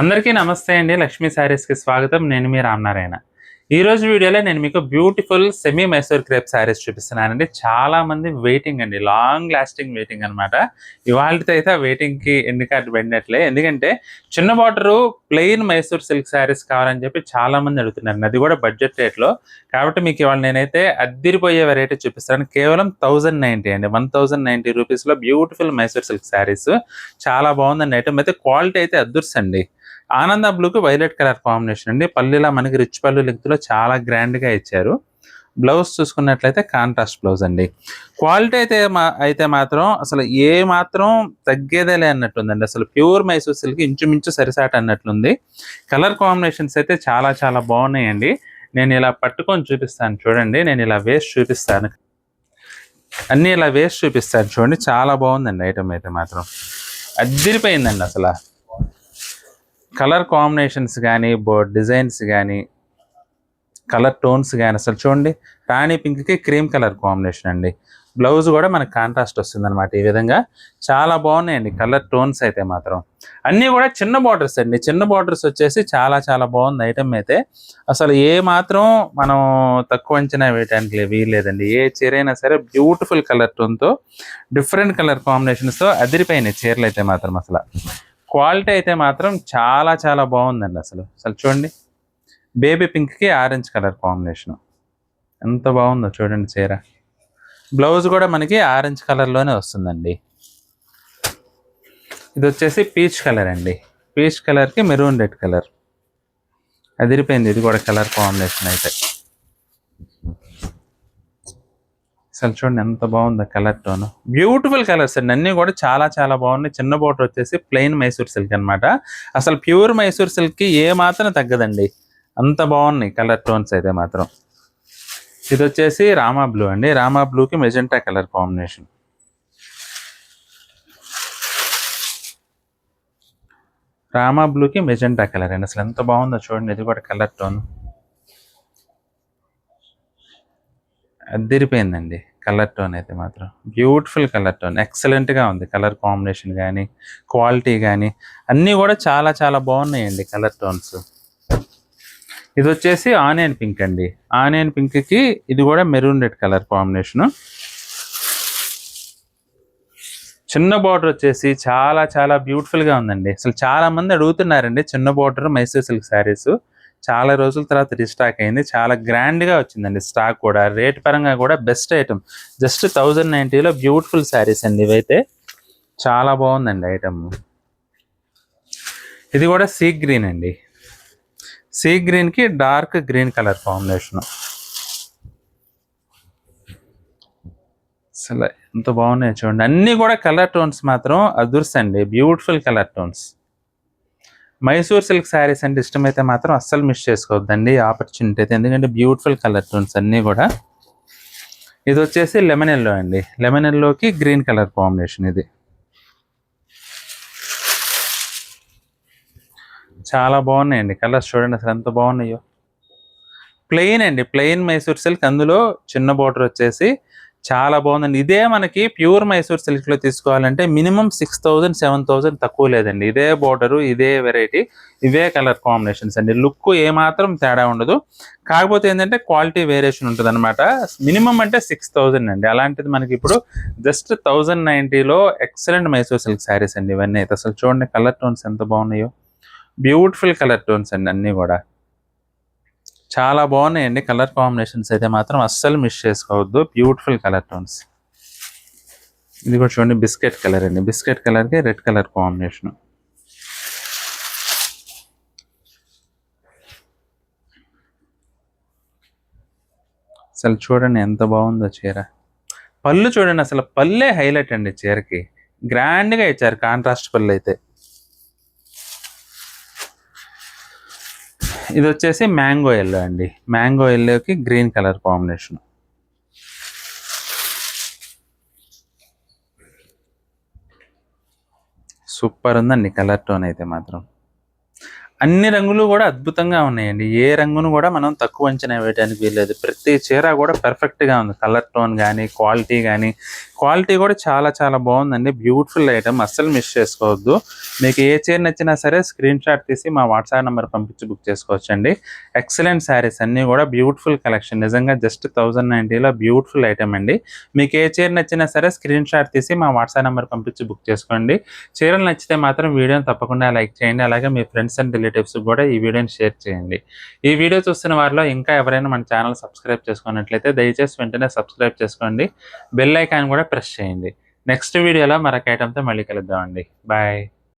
అందరికీ నమస్తే అండి. లక్ష్మీ శారీస్‌కి స్వాగతం. నేను మీ రామనారాయణ. ఈరోజు వీడియోలో నేను మీకు beautiful semi Mysore crepe saris చూపిస్తున్నానండి. చాలా మంది వెయిటింగ్ అండి. లాంగ్ లాస్టింగ్ వెయిటింగ్ అనమాట. ఇవాల్టితో అయితే ఆ వెయిటింగ్‌కి ఎండ్ కార్డ్ పడినట్లే. ఎందుకంటే చిన్న border plain Mysore silk saris కావాలని చెప్పి చాలా మంది అడుగుతున్నారండి. అది కూడా బడ్జెట్ రేట్‌లో. కాబట్టి మీకు ఇవాళ నేనైతే అద్దిరిపోయే వెరైటీ చూపిస్తాను. కేవలం 1090 అండి. 1090 రూపీస్‌లో బ్యూటిఫుల్ మైసూర్ సిల్క్ శారీస్. చాలా బాగుందండి ఐటెమ్ అయితే. క్వాలిటీ అయితే అద్దుర్సండి. ఆనంద బ్లూకి వైలెట్ కలర్ కాంబినేషన్ అండి. పల్లీలా మనకి రిచ్ పళ్ళు లెంగ్త్‌లో చాలా గ్రాండ్‌గా ఇచ్చారు. బ్లౌజ్ చూసుకున్నట్లయితే కాంట్రాస్ట్ బ్లౌజ్ అండి. క్వాలిటీ అయితే మాత్రం అసలు ఏ మాత్రం తగ్గేదేలే అన్నట్టుందండి. అసలు ప్యూర్ మైసూర్ సిల్క్ ఇంచుమించు సరిసాట అన్నట్లుంది. కలర్ కాంబినేషన్స్ అయితే చాలా చాలా బాగున్నాయండి. నేను ఇలా పట్టుకొని చూపిస్తాను చూడండి. నేను ఇలా వేసి చూపిస్తాను. అన్నీ ఇలా వేసి చూపిస్తాను చూడండి. చాలా బాగుందండి ఐటమ్ అయితే మాత్రం. అద్దిరిపోయిందండి అసలు. కలర్ కాంబినేషన్స్ కానీ డిజైన్స్ కానీ కలర్ టోన్స్ కానీ అసలు చూడండి. రాణి పింక్కి క్రీమ్ కలర్ కాంబినేషన్ అండి. బ్లౌజ్ కూడా మనకి కాంట్రాస్ట్ వస్తుంది అనమాట. ఈ విధంగా చాలా బాగున్నాయండి కలర్ టోన్స్ అయితే మాత్రం. అన్నీ కూడా చిన్న బార్డర్స్ అండి. చిన్న బార్డర్స్ వచ్చేసి చాలా చాలా బాగుంది ఐటమ్ అయితే. అసలు ఏ మాత్రం మనం తక్కువ అంచనా వేయడానికి వీల్లేదండి. ఏ చీర అయినా సరే బ్యూటిఫుల్ కలర్ టోన్తో డిఫరెంట్ కలర్ కాంబినేషన్స్తో అదిరిపోయినాయి చీరలు అయితే మాత్రం. అసలు క్వాలిటీ అయితే మాత్రం చాలా చాలా బాగుందండి. అసలు చూడండి. బేబీ పింక్కి ఆరెంజ్ కలర్ కాంబినేషన్ ఎంత బాగుందో చూడండి చీర. బ్లౌజ్ కూడా మనకి ఆరెంజ్ కలర్లోనే వస్తుందండి. ఇది వచ్చేసి పీచ్ కలర్ అండి. పీచ్ కలర్కి మెరూన్ రెడ్ కలర్ అదిరిపోయింది. ఇది కూడా కలర్ కాంబినేషన్ అయితే అసలు చూడండి ఎంత బాగుందో కలర్ టోన్. బ్యూటిఫుల్ కలర్స్ అండి. అన్నీ కూడా చాలా చాలా బాగున్నాయి. చిన్న బోర్డర్ వచ్చేసి ప్లెయిన్ మైసూర్ సిల్క్ అనమాట. అసలు ప్యూర్ మైసూర్ సిల్క్కి ఏ మాత్రం తగ్గదండి. అంత బాగున్నాయి కలర్ టోన్స్ అయితే మాత్రం. ఇది వచ్చేసి రామా బ్లూ అండి. రామా బ్లూకి మెజెంటా కలర్ కాంబినేషన్. రామా బ్లూకి మెజెంటా కలర్ అండి. అసలు ఎంత బాగుందో చూడండి. ఇది కూడా కలర్ టోన్ అదిరిపోయిందండి. కలర్ టోన్ అయితే మాత్రం బ్యూటిఫుల్ కలర్ టోన్. ఎక్సలెంట్గా ఉంది కలర్ కాంబినేషన్ కానీ క్వాలిటీ కానీ అన్నీ కూడా చాలా చాలా బాగున్నాయండి కలర్ టోన్స్. ఇది వచ్చేసి ఆనియన్ పింక్ అండి. ఆనియన్ పింక్కి ఇది కూడా మెరూన్ రెడ్ కలర్ కాంబినేషను. చిన్న బార్డర్ వచ్చేసి చాలా చాలా బ్యూటిఫుల్గా ఉందండి. అసలు చాలా మంది అడుగుతున్నారండి చిన్న బార్డర్ మైసూర్ సిల్క్ శారీస్. చాలా రోజుల తర్వాత రీస్టాక్ అయింది. చాలా గ్రాండ్గా వచ్చిందండి స్టాక్ కూడా. రేట్ పరంగా కూడా బెస్ట్ ఐటమ్. జస్ట్ 1090లో బ్యూటిఫుల్ శారీస్ అండి ఇవైతే. చాలా బాగుందండి ఐటమ్. ఇది కూడా సీ గ్రీన్ అండి. సీ గ్రీన్కి డార్క్ గ్రీన్ కలర్ కాంబినేషన్. అసలు ఎంత బాగున్నాయి చూడండి. అన్నీ కూడా కలర్ టోన్స్ మాత్రం అదుర్సండి. Beautiful colour tones. Mysore silk saris అంటే ఇష్టమైతే మాత్రం అస్సలు మిస్ చేసుకోవద్దండి ఆపర్చునిటీ అయితే. ఎందుకంటే బ్యూటిఫుల్ కలర్ టోన్స్ అన్నీ కూడా. ఇది వచ్చేసి లెమన్ ఎల్లో అండి. లెమన్ ఎల్లోకి గ్రీన్ కలర్ కాంబినేషన్. ఇది చాలా బాగున్నాయండి కలర్స్ చూడండి అసలు ఎంత బాగున్నాయో. ప్లెయిన్ అండి. ప్లెయిన్ మైసూర్ సిల్క్, అందులో చిన్న బార్డర్ వచ్చేసి చాలా బాగుందండి. ఇదే మనకి ప్యూర్ మైసూర్ సిల్క్లో తీసుకోవాలంటే మినిమం 6000 7000 తక్కువ లేదండి. ఇదే బార్డరు, ఇదే వెరైటీ, ఇవే కలర్ కాంబినేషన్స్ అండి. లుక్ ఏమాత్రం తేడా ఉండదు. కాకపోతే ఏంటంటే క్వాలిటీ వేరియేషన్ ఉంటుంది అనమాట. మినిమం అంటే 6000 అండి. అలాంటిది మనకి ఇప్పుడు జస్ట్ 1090లో ఎక్సలెంట్ మైసూర్ సిల్క్ శారీస్ అండి ఇవన్నీ అయితే. అసలు చూడండి కలర్ టోన్స్ ఎంత బాగున్నాయో. బ్యూటిఫుల్ కలర్ టోన్స్ అండి అన్నీ కూడా. చాలా బాగున్నాయండి కలర్ కాంబినేషన్స్ అయితే మాత్రం అస్సలు మిస్ చేసుకోవద్దు. Beautiful colour tones. ఇది కూడా చూడండి బిస్కెట్ కలర్ అండి. బిస్కెట్ కలర్కి రెడ్ కలర్ కాంబినేషన్. అసలు చూడండి ఎంత బాగుందో చీర. పళ్ళు చూడండి అసలు పళ్ళే హైలైట్ అండి చీరకి. గ్రాండ్గా ఇచ్చారు కాంట్రాస్ట్ పళ్ళు అయితే. ఇది వచ్చేసి మ్యాంగో ఎల్లో అండి. మ్యాంగో ఎల్లోకి గ్రీన్ కలర్ కాంబినేషన్. సూపర్ ఉందండి కలర్ టోన్ అయితే మాత్రం. అన్ని రంగులు కూడా అద్భుతంగా ఉన్నాయండి. ఏ రంగును కూడా మనం తక్కువ అంచనా వేయడానికి వీల్లేదు. ప్రతి చీర కూడా పర్ఫెక్ట్‌గా ఉంది. కలర్ టోన్ గానీ, క్వాలిటీ కూడా చాలా చాలా బాగుందండి. బ్యూటిఫుల్ ఐటెమ్, అస్సలు మిస్ చేసుకోవద్దు. మీకు ఏ చీర నచ్చినా సరే స్క్రీన్ షాట్ తీసి మా వాట్సాప్ నెంబర్ పంపించి బుక్ చేసుకోవచ్చండి. ఎక్సలెంట్ శారీస్ అన్నీ కూడా బ్యూటిఫుల్ కలెక్షన్. నిజంగా జస్ట్ 1090లో బ్యూటిఫుల్ ఐటెమ్ అండి. మీకు ఏ చీర నచ్చినా సరే స్క్రీన్ షాట్ తీసి మా వాట్సాప్ నెంబర్ పంపించి బుక్ చేసుకోండి. చీరలు నచ్చితే మాత్రం వీడియోని తప్పకుండా లైక్ చేయండి. అలాగే మీ ఫ్రెండ్స్ అండ్ రిలేటివ్స్ కూడా ఈ వీడియోని షేర్ చేయండి. ఈ వీడియో చూస్తున్న వారిలో ఇంకా ఎవరైనా మన ఛానల్ సబ్స్క్రైబ్ చేసుకున్నట్లయితే దయచేసి వెంటనే సబ్స్క్రైబ్ చేసుకోండి. బెల్ ఐకాన్ కూడా ప్రెస్ చేయండి. నెక్స్ట్ వీడియోలో మరొక ఐటెంతో మళ్ళీ కలుద్దామండి. బాయ్.